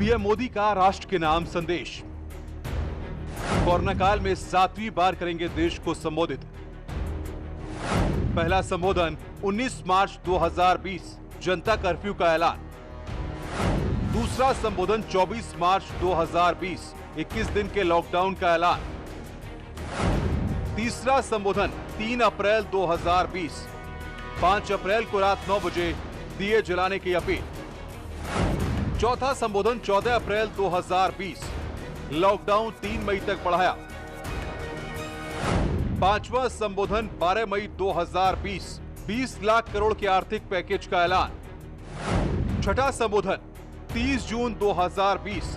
PM Modi का राष्ट्र के नाम संदेश। कोरोना काल में 7वीं बार करेंगे देश को संबोधित। पहला संबोधन 19 मार्च 2020 जनता कर्फ्यू का ऐलान। दूसरा संबोधन 24 मार्च 2020 21 दिन के लॉकडाउन का ऐलान। तीसरा संबोधन 3 अप्रैल 2020 5 अप्रैल को रात 9 बजे दिए जलाने की अपील। चौथा संबोधन 14 अप्रैल 2020 लॉकडाउन 3 मई तक बढ़ाया। पांचवा संबोधन 12 मई 2020 20 लाख करोड़ के आर्थिक पैकेज का ऐलान। छठा संबोधन 30 जून 2020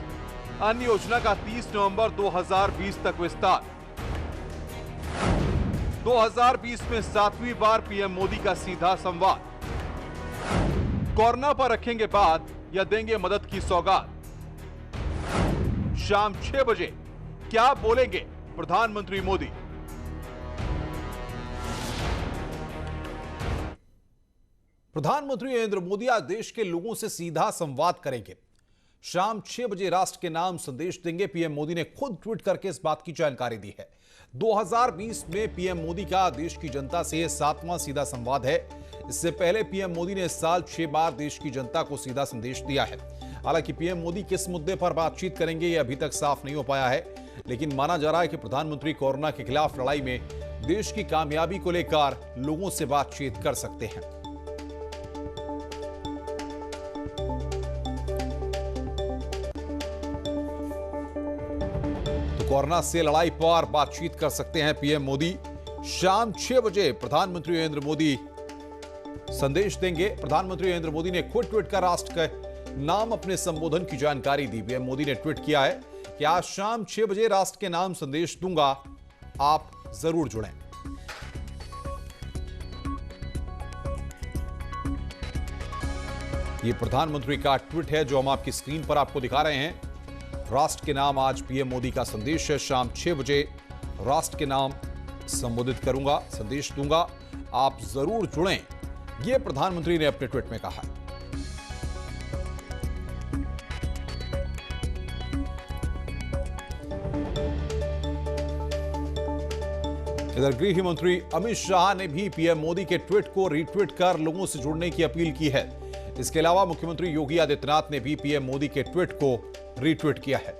अन्य योजना का 30 नवंबर 2020 तक विस्तार। 2020 में 7वीं बार पीएम मोदी का सीधा संवाद। कोरोना पर रखेंगे बात या देंगे मदद की सौगात। शाम 6 बजे क्या बोलेंगे प्रधानमंत्री मोदी। प्रधानमंत्री नरेंद्र मोदी आज देश के लोगों से सीधा संवाद करेंगे। शाम 6 बजे राष्ट्र के नाम संदेश देंगे। पीएम मोदी ने खुद ट्वीट करके इस बात की जानकारी दी है। 2020 में पीएम मोदी का देश की जनता से 7वां सीधा संवाद है। इससे पहले पीएम मोदी ने इस साल 6 बार देश की जनता को सीधा संदेश दिया है। हालांकि पीएम मोदी किस मुद्दे पर बातचीत करेंगे यह अभी तक साफ नहीं हो पाया है, लेकिन माना जा रहा है कि प्रधानमंत्री कोरोना के खिलाफ लड़ाई में देश की कामयाबी को लेकर लोगों से बातचीत कर सकते हैं। तो कोरोना से लड़ाई पर बातचीत कर सकते हैं पीएम मोदी। शाम 6 बजे प्रधानमंत्री नरेंद्र मोदी संदेश देंगे। प्रधानमंत्री नरेंद्र मोदी ने खुद ट्वीट कर राष्ट्र के नाम अपने संबोधन की जानकारी दी। पीएम मोदी ने ट्वीट किया है कि आज शाम 6 बजे राष्ट्र के नाम संदेश दूंगा, आप जरूर जुड़ें। यह प्रधानमंत्री का ट्वीट है जो हम आपकी स्क्रीन पर आपको दिखा रहे हैं। राष्ट्र के नाम आज पीएम मोदी का संदेश है। शाम 6 बजे राष्ट्र के नाम संबोधित करूंगा, संदेश दूंगा, आप जरूर जुड़ें, यह प्रधानमंत्री ने अपने ट्वीट में कहा। इधर गृह मंत्री अमित शाह ने भी पीएम मोदी के ट्वीट को रीट्वीट कर लोगों से जुड़ने की अपील की है। इसके अलावा मुख्यमंत्री योगी आदित्यनाथ ने भी पीएम मोदी के ट्वीट को रीट्वीट किया है।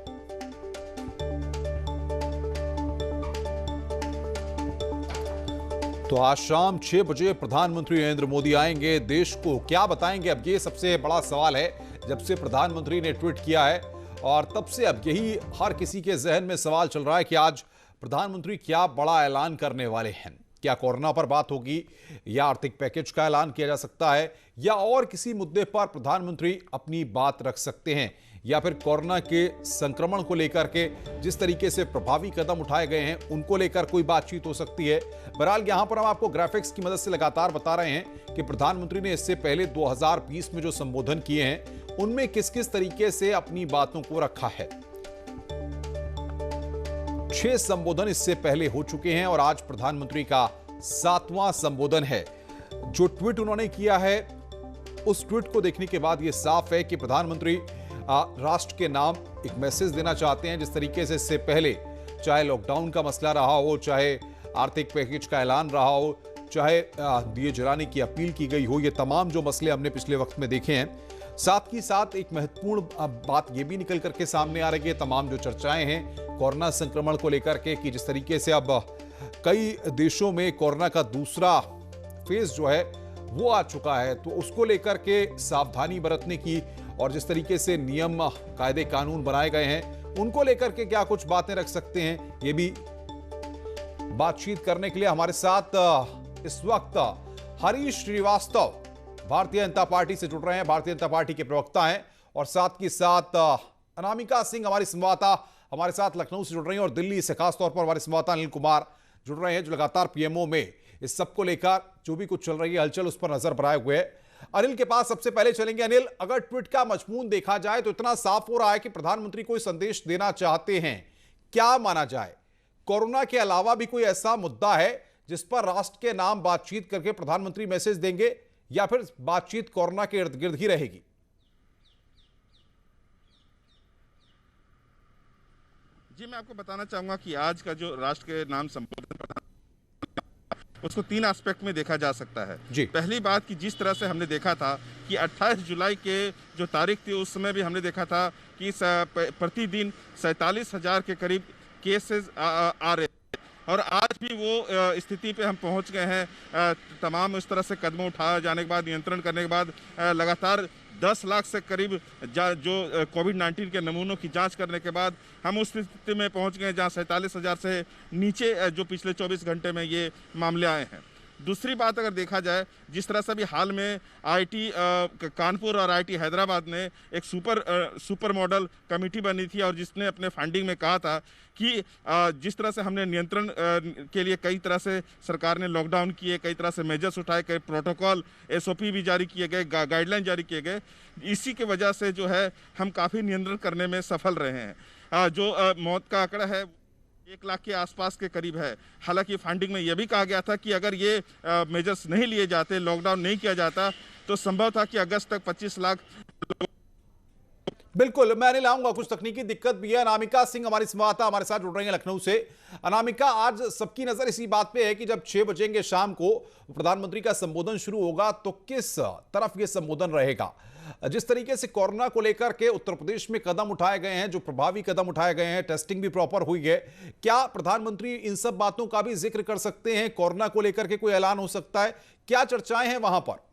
तो आज शाम 6 बजे प्रधानमंत्री नरेंद्र मोदी आएंगे। देश को क्या बताएंगे, अब ये सबसे बड़ा सवाल है। जब से प्रधानमंत्री ने ट्वीट किया है और तब से अब यही हर किसी के जहन में सवाल चल रहा है कि आज प्रधानमंत्री क्या बड़ा ऐलान करने वाले हैं। क्या कोरोना पर बात होगी या आर्थिक पैकेज का ऐलान किया जा सकता है या और किसी मुद्दे पर प्रधानमंत्री अपनी बात रख सकते हैं, या फिर कोरोना के संक्रमण को लेकर के जिस तरीके से प्रभावी कदम उठाए गए हैं उनको लेकर कोई बातचीत हो सकती है। बहरहाल यहां पर हम आपको ग्राफिक्स की मदद से लगातार बता रहे हैं कि प्रधानमंत्री ने इससे पहले 2020 में जो संबोधन किए हैं उनमें किस किस तरीके से अपनी बातों को रखा है। 6 संबोधन इससे पहले हो चुके हैं और आज प्रधानमंत्री का 7वां संबोधन है। जो ट्वीट उन्होंने किया है उस ट्वीट को देखने के बाद यह साफ है कि प्रधानमंत्री राष्ट्र के नाम एक मैसेज देना चाहते हैं। जिस तरीके से इससे पहले चाहे लॉकडाउन का मसला रहा हो, चाहे आर्थिक पैकेज का ऐलान रहा हो, चाहे दिए जलाने की अपील की गई हो, ये तमाम जो मसले हमने पिछले वक्त में देखे हैं। साथ ही साथ एक महत्वपूर्ण बात यह भी निकल करके सामने आ रही है, तमाम जो चर्चाएं हैं कोरोना संक्रमण को लेकर के कि जिस तरीके से अब कई देशों में कोरोना का दूसरा फेज जो है वो आ चुका है, तो उसको लेकर के सावधानी बरतने की और जिस तरीके से नियम कायदे कानून बनाए गए हैं उनको लेकर के क्या कुछ बातें रख सकते हैं, ये भी बातचीत करने के लिए हमारे साथ इस वक्त हरीश श्रीवास्तव भारतीय जनता पार्टी से जुड़ रहे हैं। भारतीय जनता पार्टी के प्रवक्ता हैं और साथ ही साथ अनामिका सिंह हमारी संवाददाता हमारे साथ लखनऊ से जुड़ रही हैं और दिल्ली से खासतौर पर हमारे संवाददाता अनिल कुमार जुड़ रहे हैं जो लगातार पीएमओ में इस सबको लेकर जो भी कुछ चल रही है हलचल उस पर नजर बनाए हुए हैं। अनिल के पास सबसे पहले चलेंगे। अनिल, अगर ट्वीट का मजमून देखा जाए तो इतना साफ हो रहा है कि प्रधानमंत्री कोई संदेश देना चाहते हैं। क्या माना जाए, कोरोना के अलावा भी कोई ऐसा मुद्दा है जिस पर राष्ट्र के नाम बातचीत करके प्रधानमंत्री मैसेज देंगे या फिर बातचीत कोरोना के इर्द गिर्द ही रहेगी? जी, मैं आपको बताना चाहूंगा कि आज का जो राष्ट्र के नाम संबोधन उसको 3 एस्पेक्ट में देखा जा सकता है। जी। पहली बात कि जिस तरह से हमने देखा था कि 28 जुलाई के जो तारीख थी उस समय भी हमने देखा था कि प्रतिदिन 47,000 के करीब केसेस आ रहे और आज भी वो स्थिति पे हम पहुंच गए हैं। तमाम इस तरह से कदम उठाए जाने के बाद, नियंत्रण करने के बाद लगातार 10 लाख से करीब जो कोविड-19 के नमूनों की जांच करने के बाद हम उस स्थिति में पहुंच गए जहां 47,000 से नीचे जो पिछले 24 घंटे में ये मामले आए हैं। दूसरी बात अगर देखा जाए, जिस तरह से भी हाल में आईटी कानपुर और आईटी हैदराबाद ने एक सुपर मॉडल कमेटी बनी थी और जिसने अपने फंडिंग में कहा था कि जिस तरह से हमने नियंत्रण के लिए कई तरह से सरकार ने लॉकडाउन किए, कई तरह से मेजर्स उठाए, कई प्रोटोकॉल एसओपी भी जारी किए गए, गाइडलाइन जारी किए गए, इसी की वजह से जो है हम काफ़ी नियंत्रण करने में सफल रहे हैं। जो मौत का आंकड़ा है 1 लाख के आसपास के करीब है। हालांकि फंडिंग में यह भी कहा गया था कि अगर ये मेजर्स नहीं लिए जाते, लॉकडाउन नहीं किया जाता, तो संभव था कि अगस्त तक 25 लाख। बिल्कुल, मैं नहीं लाऊंगा, कुछ तकनीकी दिक्कत भी है। अनामिका सिंह हमारी संवाददाता हमारे साथ जुड़ रही हैं लखनऊ से। अनामिका, आज सबकी नजर इसी बात पे है कि जब 6 बजेंगे शाम को प्रधानमंत्री का संबोधन शुरू होगा तो किस तरफ यह संबोधन रहेगा। जिस तरीके से कोरोना को लेकर के उत्तर प्रदेश में कदम उठाए गए हैं, जो प्रभावी कदम उठाए गए हैं, टेस्टिंग भी प्रॉपर हुई है, क्या प्रधानमंत्री इन सब बातों का भी जिक्र कर सकते हैं? कोरोना को लेकर के कोई ऐलान हो सकता है? क्या चर्चाएं हैं वहां पर?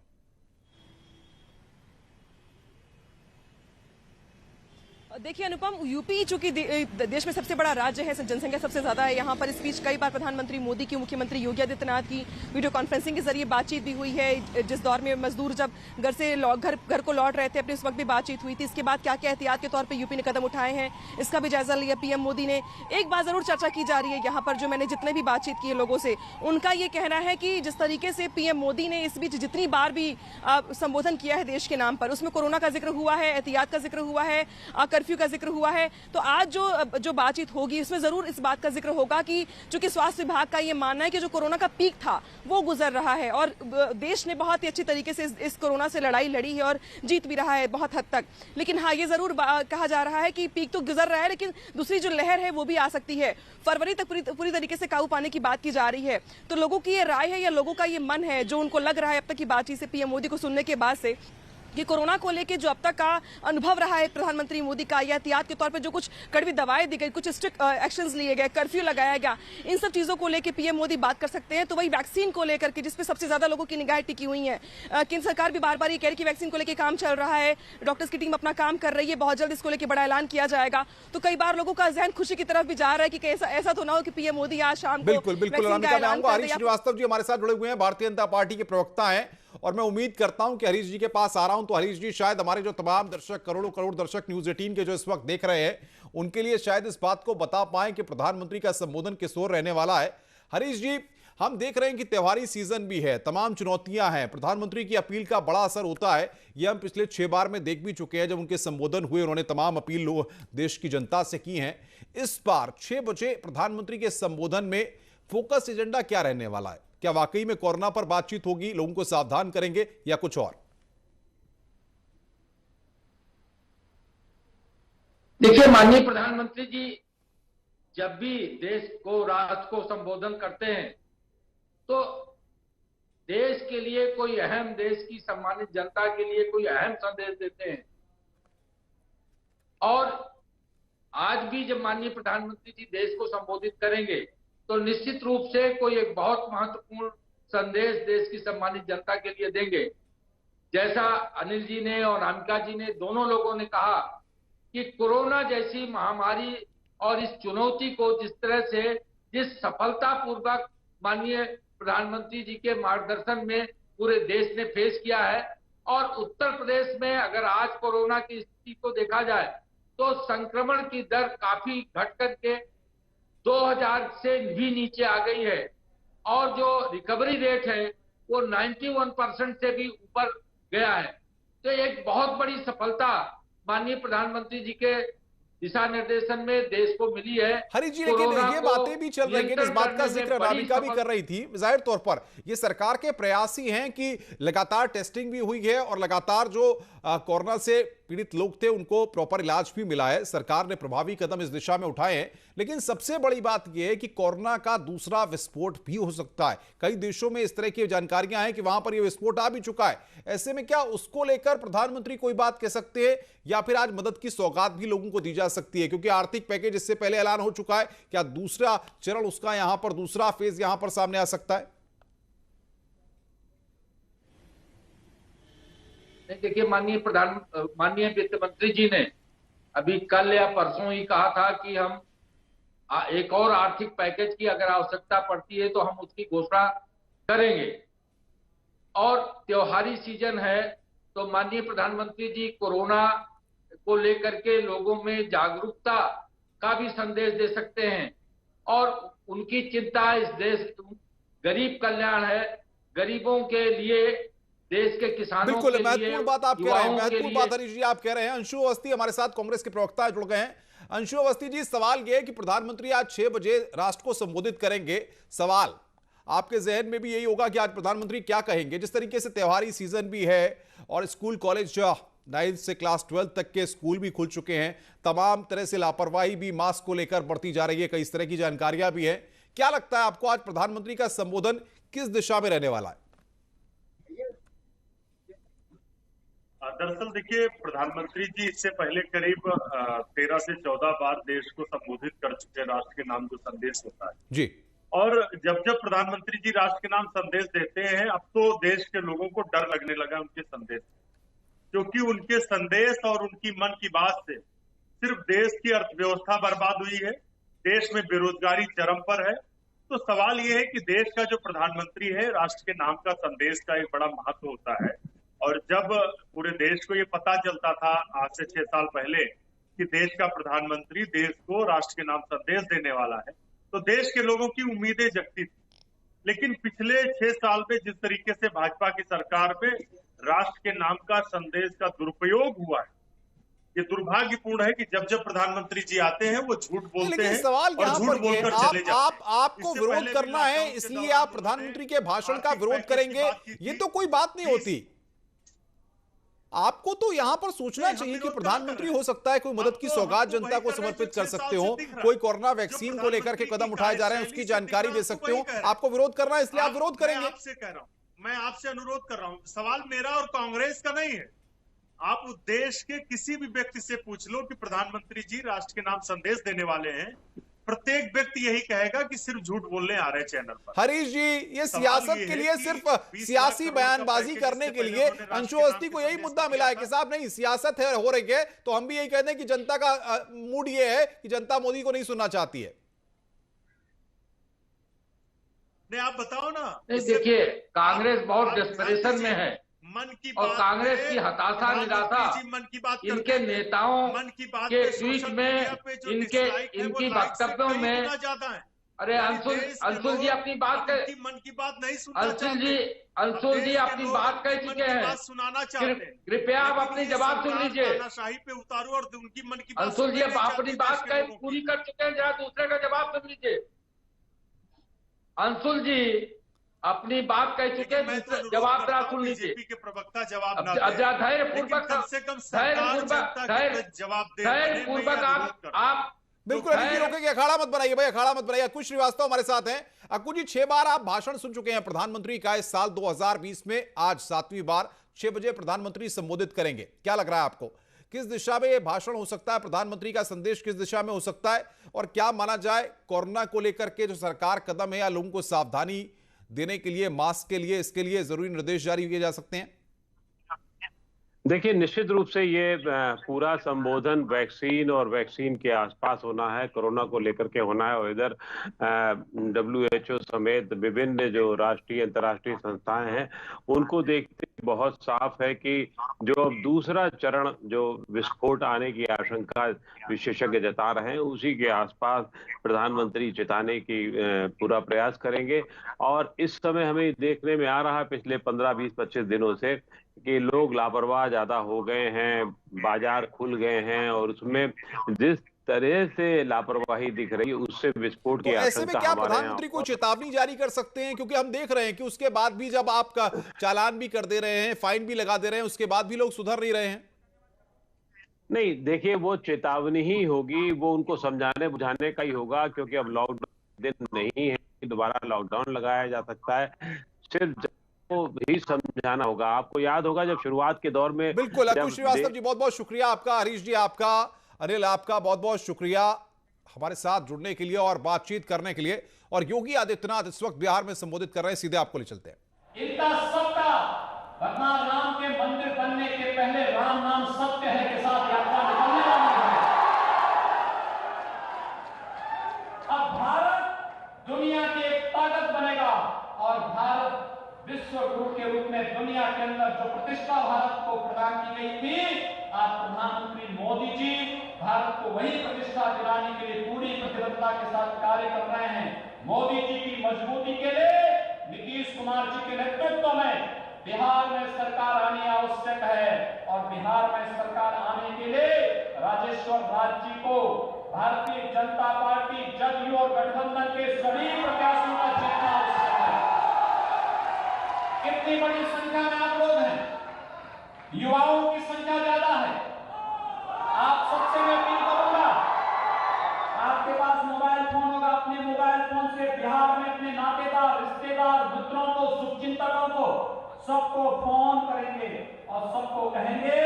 देखिए अनुपम, यूपी चूंकि देश में सबसे बड़ा राज्य है, जनसंख्या सबसे ज्यादा है, यहाँ पर इस बीच कई बार प्रधानमंत्री मोदी की, मुख्यमंत्री योगी आदित्यनाथ की वीडियो कॉन्फ्रेंसिंग के जरिए बातचीत भी हुई है। जिस दौर में मजदूर जब घर को लौट रहे थे अपने, उस वक्त भी बातचीत हुई थी। इसके बाद क्या क्या एहतियात के तौर पर यूपी ने कदम उठाए हैं, इसका भी जायजा लिया पीएम मोदी ने। एक बात जरूर चर्चा की जा रही है यहाँ पर, जो मैंने जितने भी बातचीत की है लोगों से, उनका ये कहना है कि जिस तरीके से पीएम मोदी ने इस बीच जितनी बार भी संबोधन किया है देश के नाम पर, उसमें कोरोना का जिक्र हुआ है, एहतियात का जिक्र हुआ है, कर्फ्यू का जिक्र हुआ है। तो आज जो बातचीत होगी उसमें जरूर इस बात का जिक्र होगा कि चूंकि स्वास्थ्य विभाग का ये मानना है कि जो कोरोना का पीक था वो गुजर रहा है और देश ने बहुत ही अच्छी तरीके से इस कोरोना से लड़ाई लड़ी है और जीत भी रहा है बहुत हद तक। लेकिन हाँ, ये जरूर कहा जा रहा है कि पीक तो गुजर रहा है, लेकिन दूसरी जो लहर है वो भी आ सकती है। फरवरी तक पूरी तरीके से काबू पाने की बात की जा रही है। तो लोगों की ये राय है या लोगों का ये मन है, जो उनको लग रहा है अब तक की बातचीत से, पीएम मोदी को सुनने के बाद से, कि कोरोना को लेकर जो अब तक का अनुभव रहा है प्रधानमंत्री मोदी का, या एहतियात के तौर पे जो कुछ कड़वी दवाएं दी गई, कुछ स्ट्रिक्ट एक्शंस लिए गए, कर्फ्यू लगाया गया, इन सब चीजों को लेकर पीएम मोदी बात कर सकते हैं। तो वही वैक्सीन को लेकर के, जिसपे सबसे ज्यादा लोगों की निगाहें टिकी हुई हैं, केंद्र सरकार भी बार बार ये कह रही है कि वैक्सीन को लेकर काम चल रहा है, डॉक्टर्स की टीम अपना काम कर रही है, बहुत जल्द इसको लेकर बड़ा ऐलान किया जाएगा। तो कई बार लोगों का जहन खुशी की तरफ भी जा रहा है कि ऐसा तो ना हो कि पीएम मोदी आज शाम को बिल्कुल हरीश श्रीवास्तव जी हमारे साथ जुड़े हुए हैं, भारतीय जनता पार्टी के प्रवक्ता हैं, और मैं उम्मीद करता हूं कि हरीश जी के पास आ रहा हूं तो हरीश जी शायद हमारे जो तमाम दर्शक, करोड़ों दर्शक न्यूज़ 18 के जो इस वक्त देख रहे हैं, उनके लिए शायद इस बात को बता पाएं कि प्रधानमंत्री का संबोधन किस ओर रहने वाला है। हरीश जी, हम देख रहे हैं कि त्योहारी सीजन भी है, तमाम चुनौतियां हैं, प्रधानमंत्री की अपील का बड़ा असर होता है, यह हम पिछले 6 बार में देख भी चुके हैं। जब उनके संबोधन हुए, उन्होंने तमाम अपील देश की जनता से की हैं। इस बार 6 बजे प्रधानमंत्री के संबोधन में फोकस एजेंडा क्या रहने वाला है? क्या वाकई में कोरोना पर बातचीत होगी, लोगों को सावधान करेंगे, या कुछ और? देखिए, माननीय प्रधानमंत्री जी जब भी देश को, राष्ट्र को संबोधन करते हैं तो देश के लिए कोई अहम, देश की सम्मानित जनता के लिए कोई अहम संदेश देते हैं। और आज भी जब माननीय प्रधानमंत्री जी देश को संबोधित करेंगे तो निश्चित रूप से कोई एक बहुत महत्वपूर्ण संदेश देश की सम्मानित जनता के लिए देंगे। जैसा अनिल जी ने और अनामिका जी ने, दोनों लोगों ने कहा कि कोरोना जैसी महामारी और इस चुनौती को जिस तरह से, जिस सफलतापूर्वक माननीय प्रधानमंत्री जी के मार्गदर्शन में पूरे देश ने फेस किया है, और उत्तर प्रदेश में अगर आज कोरोना की स्थिति को देखा जाए तो संक्रमण की दर काफी घट करके 2000 से भी नीचे आ गई है, और जो रिकवरी रेट है वो 91% से भी ऊपर गया है। तो एक बहुत बड़ी सफलता माननीय प्रधानमंत्री जी के दिशा निर्देशन में देश को मिली है। हरी जी, लेकिन कोरोना ये को बातें भी चल रही है, इस बात का नियंत्रण करने जिक्र में बड़ी राधिका भी सफल- कर रही थी। जाहिर तौर पर ये सरकार के प्रयास ही हैं कि लगातार टेस्टिंग भी हुई है और लगातार जो कोरोना से पीड़ित लोग थे उनको प्रॉपर इलाज भी मिला है। सरकार ने प्रभावी कदम इस दिशा में उठाए हैं, लेकिन सबसे बड़ी बात यह है कि कोरोना का दूसरा विस्फोट भी हो सकता है। कई देशों में इस तरह की जानकारियां हैं कि वहां पर यह विस्फोट आ भी चुका है। ऐसे में क्या उसको लेकर प्रधानमंत्री कोई बात कह सकते हैं या फिर आज मदद की सौगात भी लोगों को दी जा सकती है? क्योंकि आर्थिक पैकेज इससे पहले ऐलान हो चुका है, क्या दूसरा चरण उसका यहां पर, दूसरा फेज यहां पर सामने आ सकता है? नहीं, देखिए, माननीय वित्त मंत्री जी ने अभी कल या परसों ही कहा था कि हम एक और आर्थिक पैकेज की अगर आवश्यकता पड़ती है तो हम उसकी घोषणा करेंगे। और त्योहारी सीजन है तो माननीय प्रधानमंत्री जी कोरोना को लेकर के लोगों में जागरूकता का भी संदेश दे सकते हैं। और उनकी चिंता इस देश गरीब कल्याण है, गरीबों के लिए, देश के किसानों बिल्कुल के लिए, महत्वपूर्ण बात आप कह रहे हैं, युवाओं के महत्वपूर्ण लिए। बात हरीश जी आप कह रहे हैं। अंशु अवस्थी हमारे साथ कांग्रेस के प्रवक्ता जुड़ गए हैं। अंशु अवस्थी जी, सवाल यह है कि प्रधानमंत्री आज 6 बजे राष्ट्र को संबोधित करेंगे। सवाल आपके जहन में भी यही होगा कि आज प्रधानमंत्री क्या कहेंगे? जिस तरीके से त्योहारी सीजन भी है और स्कूल कॉलेज 9 से क्लास 12 तक के स्कूल भी खुल चुके हैं, तमाम तरह से लापरवाही भी मास्क को लेकर बढ़ती जा रही है, कई इस तरह की जानकारियां भी है। क्या लगता है आपको आज प्रधानमंत्री का संबोधन किस दिशा में रहने वाला है? दरअसल देखिए, प्रधानमंत्री जी इससे पहले करीब 13 से 14 बार देश को संबोधित कर चुके हैं। राष्ट्र के नाम जो संदेश होता है जी, और जब जब प्रधानमंत्री जी राष्ट्र के नाम संदेश देते हैं, अब तो देश के लोगों को डर लगने लगा है उनके संदेश से, क्योंकि उनके संदेश और उनकी मन की बात से सिर्फ देश की अर्थव्यवस्था बर्बाद हुई है, देश में बेरोजगारी चरम पर है। तो सवाल ये है कि देश का जो प्रधानमंत्री है, राष्ट्र के नाम का संदेश का एक बड़ा महत्व होता है। और जब पूरे देश को ये पता चलता था आज से 6 साल पहले कि देश का प्रधानमंत्री देश को राष्ट्र के नाम संदेश देने वाला है, तो देश के लोगों की उम्मीदें जगती थी। लेकिन पिछले 6 साल में जिस तरीके से भाजपा की सरकार में राष्ट्र के नाम का संदेश का दुरुपयोग हुआ है, ये दुर्भाग्यपूर्ण है कि जब जब प्रधानमंत्री जी आते हैं वो झूठ बोलते लेकिन हैं सवाल और यहाँ झूठ पर ये बोलकर आप, चले जाते हैं। आपको इससे विरोध पहले भी करना है लॉकडाउन के इसलिए दौरान आप प्रधानमंत्री के भाषण का आर्थिक विरोध पैकेज की करेंगे, बात की ये थी। तो कोई बात नहीं होती। आपको तो यहां पर सोचना नहीं, हम चाहिए कि विरोध प्रधानमंत्री कर हो सकता है कोई मदद की सौगात हमको जनता वही को कर रहे हैं समर्पित जो कर 6 सकते साल हो, से दिख रहा है। कोई कोरोना जो वैक्सीन को लेकर के प्रधानमंत्री कदम की उठाए जा रहे हैं कार्यशैली उसकी से जानकारी दिख दे रहा है, सकते हो। आपको वही कह रहा है। आपको विरोध करना है इसलिए आप विरोध मैं करेंगे। आपसे कह रहा हूं, मैं आपसे अनुरोध कर रहा हूं, सवाल मेरा और कांग्रेस का नहीं है। आप उस देश के किसी भी व्यक्ति से पूछ लो कि प्रधानमंत्री जी राष्ट्र के नाम संदेश देने वाले हैं, प्रत्येक व्यक्ति यही कहेगा कि सिर्फ झूठ बोलने आ रहे चैनल पर। हरीश जी, ये सवाल सियासत ये के है लिए कि सिर्फ 20 सियासी लाख करोड़ बयानबाजी का करने पैकेज के इससे लिए पहले उन्होंने अंशु राष्ट्र अवस्थी के को नाम यही के मुद्दा संदेश मिला है दिया कि था। साहब नहीं सियासत है हो रही है, तो हम भी यही कहते हैं कि जनता का मूड ये है कि जनता मोदी को नहीं सुनना चाहती है। नहीं, आप बताओ ना। नहीं, देखिए, कांग्रेस बहुत आप डेस्परेशन में ध्यान है मन की और बात कांग्रेस पे की हताशा निराशा प्रधानमंत्री जी मन की बात इनके करते हैं। नेताओं मन की बात के पे बीच सोशल में मीडिया पे जो इनके dislike है, वो इनकी like से वक्तव्यों कई में। गुना ज्यादा है। अरे अंशुल जी अपनी बात कह उनकी मन की बात नहीं सुनना अंशुल चाहते। जी अब देश के अपनी लोग बात कह अपनी मन चुके की हैं। बात सुनाना चाहते हैं। कृपया आप लेकिन अपनी ये जवाब सुन सरकार लीजिए। तानाशाही पे उतारू और उनकी मन की बात अंशुल जी सुनना अब नहीं अपनी चाहते बात देश के कह लोगों की। पूरी कर चुके हैं, जरा दूसरे का जवाब सुन लीजिए। अंशुल जी अपनी बात कह चुके हैं, मैं तो अनुरोध जवाब करता जरा हूं सुन लीजिए। बीजेपी के प्रवक्ता जवाब अब ना अब जरा दें। धैर्य लेकिन पूर्वक कम से कम सरकार जनता की जवाब दे। धैर्य पूर्वक आप बिल्कुल अनिल जी रोकेंगे, अखाड़ा मत बनाइए भाई, अखाड़ा मत बनाइए। अकुश श्रीवास्तव हमारे साथ हैं। अकुश जी, 6 बार आप भाषण सुन चुके हैं प्रधानमंत्री का इस साल 2020 में, आज 7वीं बार 6 बजे प्रधानमंत्री संबोधित करेंगे। क्या लग रहा है आपको, किस दिशा में यह भाषण हो सकता है, प्रधानमंत्री का संदेश किस दिशा में हो सकता है, और क्या माना जाए कोरोना को लेकर के जो सरकार कदम है या लोगों को सावधानी देने के लिए, मास्क के लिए, इसके लिए जरूरी निर्देश जारी किए जा सकते हैं? देखिए, निश्चित रूप से ये पूरा संबोधन वैक्सीन और वैक्सीन के आसपास होना है, कोरोना को लेकर के होना है। और इधर WHO समेत विभिन्न जो राष्ट्रीय अंतर्राष्ट्रीय संस्थाएं हैं उनको देखते बहुत साफ है कि जो अब दूसरा चरण जो विस्फोट आने की आशंका विशेषज्ञ जता रहे हैं, उसी के आसपास प्रधानमंत्री चिताने की पूरा प्रयास करेंगे। और इस समय हमें देखने में आ रहा है पिछले 15, 20, 25 दिनों से कि लोग लापरवाह ज्यादा हो गए हैं, बाजार खुल गए हैं, और उसमें जिस तरह से लापरवाही दिख रही है उससे विस्फोट की तो ऐसे में आशंका क्या हमारे प्रधानमंत्री को चेतावनी जारी कर सकते हैं? क्योंकि हम देख रहे हैं कि उसके बाद भी जब आपका चालान भी कर दे रहे हैं, फाइन भी लगा दे रहे हैं, उसके बाद भी लोग सुधर नहीं रहे हैं। नहीं, देखिए, वो चेतावनी ही होगी, वो उनको समझाने बुझाने का ही होगा, क्योंकि अब लॉकडाउन दिन नहीं है, दोबारा लॉकडाउन लगाया जा सकता है। सिर्फ को ही समझाना होगा। आपको याद होगा जब शुरुआत के दौर में, बिल्कुल। अतुल श्रीवास्तव जी, बहुत बहुत शुक्रिया आपका। हरीश जी आपका, अनिल आपका बहुत बहुत शुक्रिया हमारे साथ जुड़ने के लिए और बातचीत करने के लिए। और योगी आदित्यनाथ इस वक्त बिहार में संबोधित कर रहे हैं, सीधे आपको ले चलते हैं। इतना सबका भगवान राम के मंदिर बनने के पहले राम नाम सत्य है के साथ यात्रा निकलने वाली है। अब भारत दुनिया की एक ताकत बनेगा और भारत विश्व गुरु के रूप में दुनिया के अंदर जो प्रतिष्ठा भारत को प्रदान की गई थी, आज प्रधानमंत्री मोदी जी भारत को वही प्रतिष्ठा दिलाने के लिए पूरी प्रतिबद्धता के साथ कार्य कर रहे हैं। मोदी जी की मजबूती के लिए नीतीश कुमार जी के नेतृत्व में बिहार में सरकार आनी आवश्यक है और बिहार में सरकार आने के लिए राजेश्वर राज जी को भारतीय जनता पार्टी, जदयू और गठबंधन के सभी प्रत्याशियों का जीतना आवश्यक है। कितनी बड़ी संख्या में आप लोग हैं, युवाओं की संख्या ज्यादा है। आप सबसे मैं अपील करूंगा, आपके पास मोबाइल फोन होगा, अपने मोबाइल फोन से बिहार में अपने नातेदार, रिश्तेदार, मित्रों को, शुभचिंतकों को सबको फोन करेंगे और सबको कहेंगे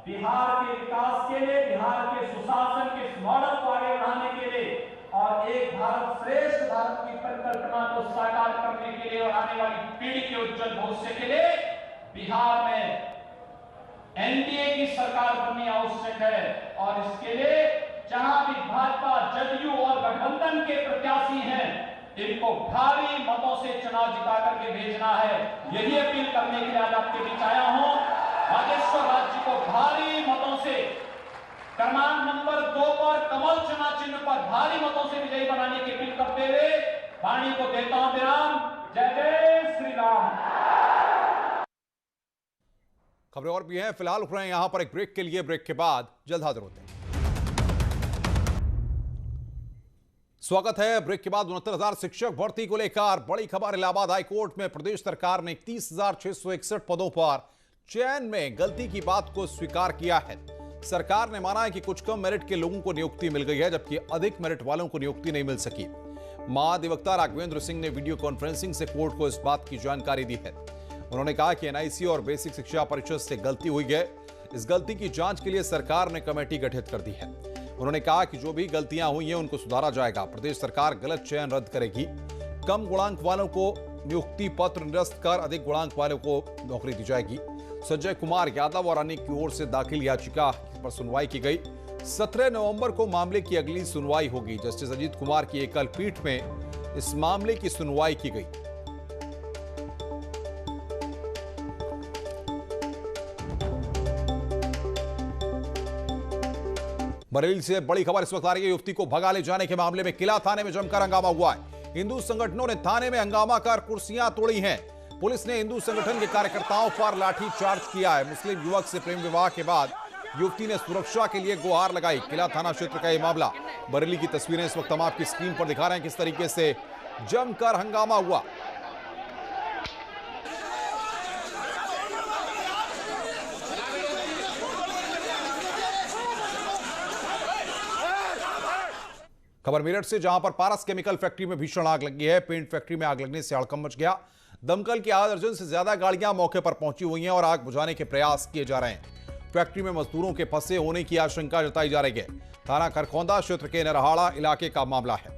बिहार के विकास के लिए, बिहार के सुशासन के इस मॉडल को आगे बढ़ाने के लिए और एक भारत श्रेष्ठ भारत की परिकल्पना को साकार करने के लिए और आने वाली पीढ़ी के उज्जवल भविष्य के लिए बिहार में एनडीए की सरकार बननी आवश्यक है। और इसके लिए जहां भी भाजपा, जदयू और गठबंधन के प्रत्याशी हैं, इनको भारी मतों से चुनाव जिता करके भेजना है। यही अपील करने के लिए आज आपके बीच आया हूं। राजेश्वर राज जी को भारी मतों से क्रमांक नंबर 2 पर कमल चुनाव चिन्ह पर भारी मतों से विजयी बनाने की अपील करते हुए वाणी को देता हूं विराम। जय जय श्री राम। खबरें और भी हैं, फिलहाल रुक रहे हैं यहां पर एक ब्रेक के लिए। ब्रेक के बाद जल्द हाजिर होते हैं। स्वागत है। ब्रेक के बाद 69,000 शिक्षक भर्ती को लेकर बड़ी खबर। इलाहाबाद हाईकोर्ट में प्रदेश सरकार ने 31,661 पदों पर चयन में गलती की बात को स्वीकार किया है। सरकार ने माना है कि कुछ कम मेरिट के लोगों को नियुक्ति मिल गई है, जबकि अधिक मेरिट वालों को नियुक्ति नहीं मिल सकी। महाधिवक्ता राघवेंद्र सिंह ने वीडियो कॉन्फ्रेंसिंग से कोर्ट को इस बात की जानकारी दी है। उन्होंने कहा कि एनआईसी और बेसिक शिक्षा परिषद से गलती हुई है। इस गलती की जांच के लिए सरकार ने कमेटी गठित कर दी है। उन्होंने कहा कि जो भी गलतियां हुई हैं उनको सुधारा जाएगा। प्रदेश सरकार गलत चयन रद्द करेगी। कम गुणांक वालों को नियुक्ति पत्र निरस्त कर अधिक गुणांक वालों को नौकरी दी जाएगी। संजय कुमार यादव और अन्य की ओर से दाखिल याचिका पर सुनवाई की गई। 17 नवंबर को मामले की अगली सुनवाई होगी। जस्टिस अजीत कुमार की एकल पीठ में इस मामले की सुनवाई की गई। बरेली से बड़ी खबर इस वक्त आ रही है। युवती को भगा ले जाने के मामले में किला थाने में जमकर हंगामा हुआ है। हिंदू संगठनों ने थाने में हंगामा कर कुर्सियां तोड़ी हैं। पुलिस ने हिंदू संगठन के कार्यकर्ताओं पर लाठीचार्ज किया है। मुस्लिम युवक से प्रेम विवाह के बाद युवती ने सुरक्षा के लिए गुहार लगाई। किला थाना क्षेत्र का यह मामला। बरेली की तस्वीरें इस वक्त हम आपकी स्क्रीन पर दिखा रहे हैं, किस तरीके से जमकर हंगामा हुआ। खबर मेरठ से, जहां पर पारस केमिकल फैक्ट्री में भीषण आग लगी है। पेंट फैक्ट्री में आग लगने से हड़कंप मच गया। दमकल की आधा दर्जन से ज्यादा गाड़ियां मौके पर पहुंची हुई हैं और आग बुझाने के प्रयास किए जा रहे हैं। फैक्ट्री में मजदूरों के फंसे होने की आशंका जताई जा रही है। थाना खरखौंदा क्षेत्र के नरहाड़ा इलाके का मामला है।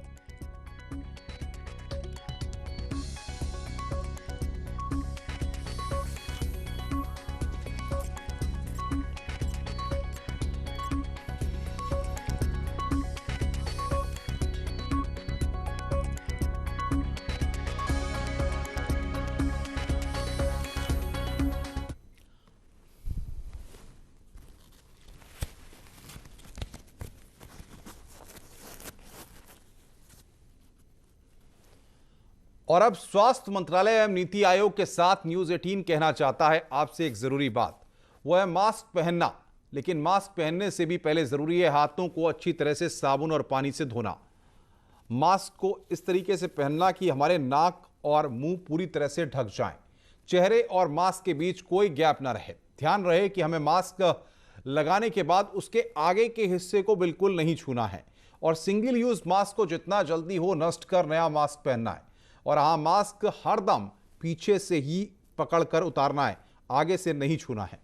और अब स्वास्थ्य मंत्रालय एवं नीति आयोग के साथ न्यूज 18 कहना चाहता है आपसे एक जरूरी बात, वो है मास्क पहनना। लेकिन मास्क पहनने से भी पहले जरूरी है हाथों को अच्छी तरह से साबुन और पानी से धोना। मास्क को इस तरीके से पहनना कि हमारे नाक और मुंह पूरी तरह से ढक जाएं। चेहरे और मास्क के बीच कोई गैप ना रहे। ध्यान रहे कि हमें मास्क लगाने के बाद उसके आगे के हिस्से को बिल्कुल नहीं छूना है और सिंगल यूज मास्क को जितना जल्दी हो नष्ट कर नया मास्क पहनना है। और हाँ, मास्क हरदम पीछे से ही पकड़कर उतारना है, आगे से नहीं छूना है।